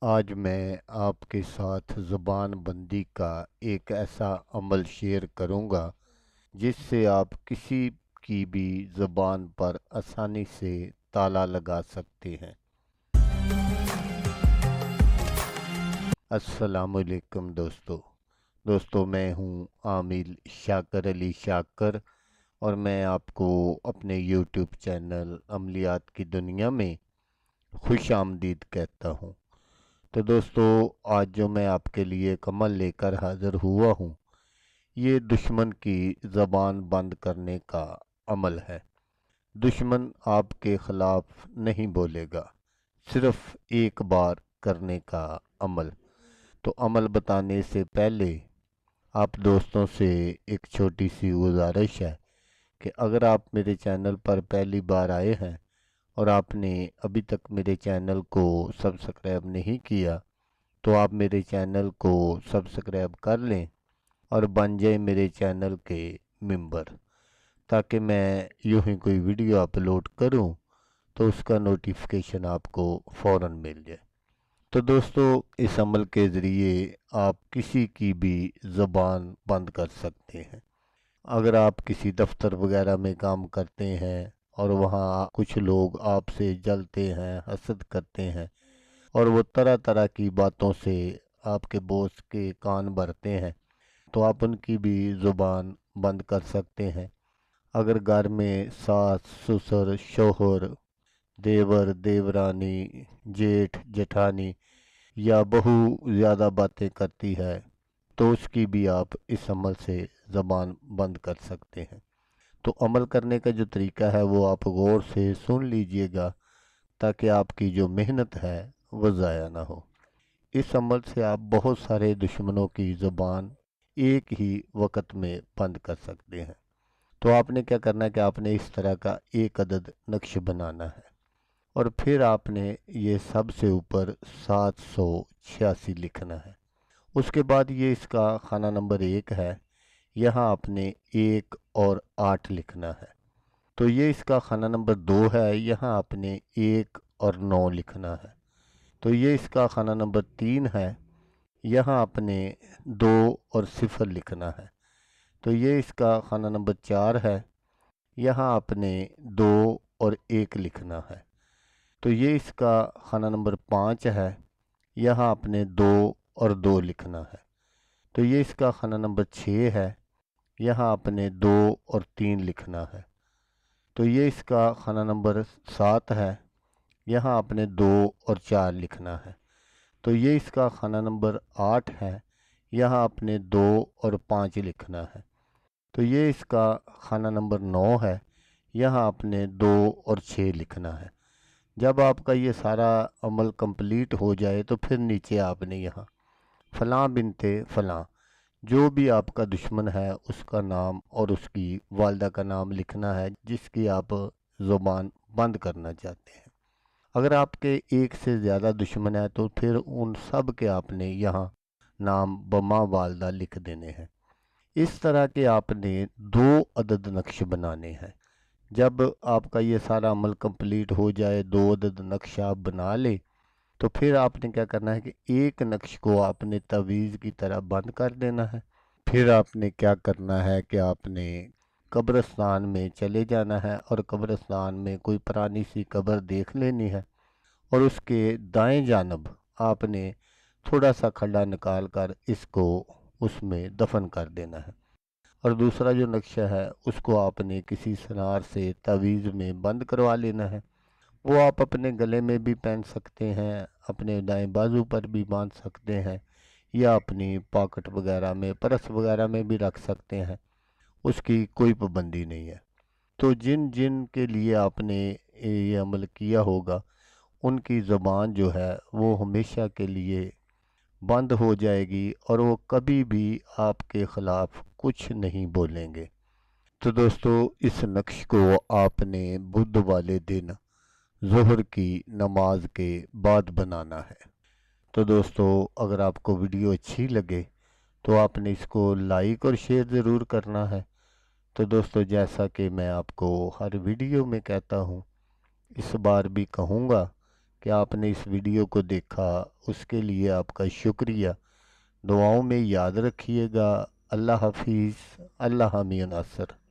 آج میں آپ کے ساتھ زبان بندی کا ایک ایسا عمل شیئر کروں گا جس سے آپ کسی کی بھی زبان پر آسانی سے تالا لگا سکتے ہیں۔ السلام علیکم دوستو میں ہوں عامل شاکر علی شاکر، اور میں آپ کو اپنے یوٹیوب چینل عملیات کی دنیا میں خوش آمدید کہتا ہوں۔ تو دوستو، آج جو میں آپ کے لیے ایک عمل لے کر حاضر ہوا ہوں، یہ دشمن کی زبان بند کرنے کا عمل ہے۔ دشمن آپ کے خلاف نہیں بولے گا، صرف ایک بار کرنے کا عمل۔ تو عمل بتانے سے پہلے آپ دوستوں سے ایک چھوٹی سی گزارش ہے کہ اگر آپ میرے چینل پر پہلی بار آئے ہیں اور آپ نے ابھی تک میرے چینل کو سبسکرائب نہیں کیا، تو آپ میرے چینل کو سبسکرائب کر لیں اور بن جائیں میرے چینل کے ممبر، تاکہ میں یوں ہی کوئی ویڈیو اپلوڈ کروں تو اس کا نوٹیفیکیشن آپ کو فوراً مل جائے۔ تو دوستو، اس عمل کے ذریعے آپ کسی کی بھی زبان بند کر سکتے ہیں۔ اگر آپ کسی دفتر وغیرہ میں کام کرتے ہیں اور وہاں کچھ لوگ آپ سے جلتے ہیں، حسد کرتے ہیں، اور وہ طرح طرح کی باتوں سے آپ کے باس کے کان بھرتے ہیں، تو آپ ان کی بھی زبان بند کر سکتے ہیں۔ اگر گھر میں ساس، سسر، شوہر، دیور، دیورانی، جیٹھ، جٹھانی یا بہو زیادہ باتیں کرتی ہے، تو اس کی بھی آپ اس عمل سے زبان بند کر سکتے ہیں۔ تو عمل کرنے کا جو طریقہ ہے وہ آپ غور سے سن لیجئے گا، تاکہ آپ کی جو محنت ہے وہ ضائع نہ ہو۔ اس عمل سے آپ بہت سارے دشمنوں کی زبان ایک ہی وقت میں بند کر سکتے ہیں۔ تو آپ نے کیا کرنا ہے کہ آپ نے اس طرح کا ایک عدد نقش بنانا ہے، اور پھر آپ نے یہ سب سے اوپر 786 لکھنا ہے۔ اس کے بعد یہ اس کا خانہ نمبر 1 ہے، یہاں آپ نے 1 اور 8 لکھنا ہے۔ تو یہ اس کا خانہ نمبر 2 ہے، یہاں آپ نے 1 اور 9 لکھنا ہے۔ تو یہ اس کا خانہ نمبر 3 ہے، یہاں آپ نے 2 اور 0 لکھنا ہے۔ تو یہ اس کا خانہ نمبر 4 ہے، یہاں آپ نے 2 اور 1 لکھنا ہے۔ تو یہ اس کا خانہ نمبر 5 ہے، یہاں آپ نے 2 اور 2 لکھنا ہے۔ تو یہ اس کا خانہ نمبر 6 ہے، یہاں آپ نے 2 اور 3 لکھنا ہے۔ تو یہ اس کا خانہ نمبر 7 ہے، یہاں آپ نے 2 اور 4 لکھنا ہے۔ تو یہ اس کا خانہ نمبر 8 ہے، یہاں آپ نے 2 اور 5 لکھنا ہے۔ تو یہ اس کا خانہ نمبر 9 ہے، یہاں آپ نے 2 اور 6 لکھنا ہے۔ جب آپ کا یہ سارا عمل کمپلیٹ ہو جائے تو پھر نیچے آپ نے یہاں فلاں بنت فلاں، جو بھی آپ کا دشمن ہے اس کا نام اور اس کی والدہ کا نام لکھنا ہے، جس کی آپ زبان بند کرنا چاہتے ہیں۔ اگر آپ کے ایک سے زیادہ دشمن ہیں تو پھر ان سب کے آپ نے یہاں نام بما والدہ لکھ دینے ہیں۔ اس طرح کے آپ نے 2 عدد نقش بنانے ہیں۔ جب آپ کا یہ سارا عمل کمپلیٹ ہو جائے، 2 عدد نقش آپ بنا لیں، تو پھر آپ نے کیا کرنا ہے کہ ایک نقش کو آپ نے تعویذ کی طرح بند کر دینا ہے۔ پھر آپ نے کیا کرنا ہے کہ آپ نے قبرستان میں چلے جانا ہے، اور قبرستان میں کوئی پرانی سی قبر دیکھ لینی ہے، اور اس کے دائیں جانب آپ نے تھوڑا سا کھڈا نکال کر اس کو اس میں دفن کر دینا ہے۔ اور دوسرا جو نقشہ ہے اس کو آپ نے کسی سنار سے تعویذ میں بند کروا لینا ہے۔ وہ آپ اپنے گلے میں بھی پہن سکتے ہیں، اپنے دائیں بازو پر بھی باندھ سکتے ہیں، یا اپنی پاکٹ وغیرہ میں، پرس وغیرہ میں بھی رکھ سکتے ہیں، اس کی کوئی پابندی نہیں ہے۔ تو جن جن کے لیے آپ نے یہ عمل کیا ہوگا، ان کی زبان جو ہے وہ ہمیشہ کے لیے بند ہو جائے گی، اور وہ کبھی بھی آپ کے خلاف کچھ نہیں بولیں گے۔ تو دوستو، اس نقش کو آپ نے بدھ والے دن ظہر کی نماز کے بعد بنانا ہے۔ تو دوستو، اگر آپ کو ویڈیو اچھی لگے تو آپ نے اس کو لائک اور شیئر ضرور کرنا ہے۔ تو دوستو، جیسا کہ میں آپ کو ہر ویڈیو میں کہتا ہوں، اس بار بھی کہوں گا کہ آپ نے اس ویڈیو کو دیکھا، اس کے لیے آپ کا شکریہ۔ دعاؤں میں یاد رکھیے گا۔ اللہ حافظ۔ اللہ حامی و ناصر۔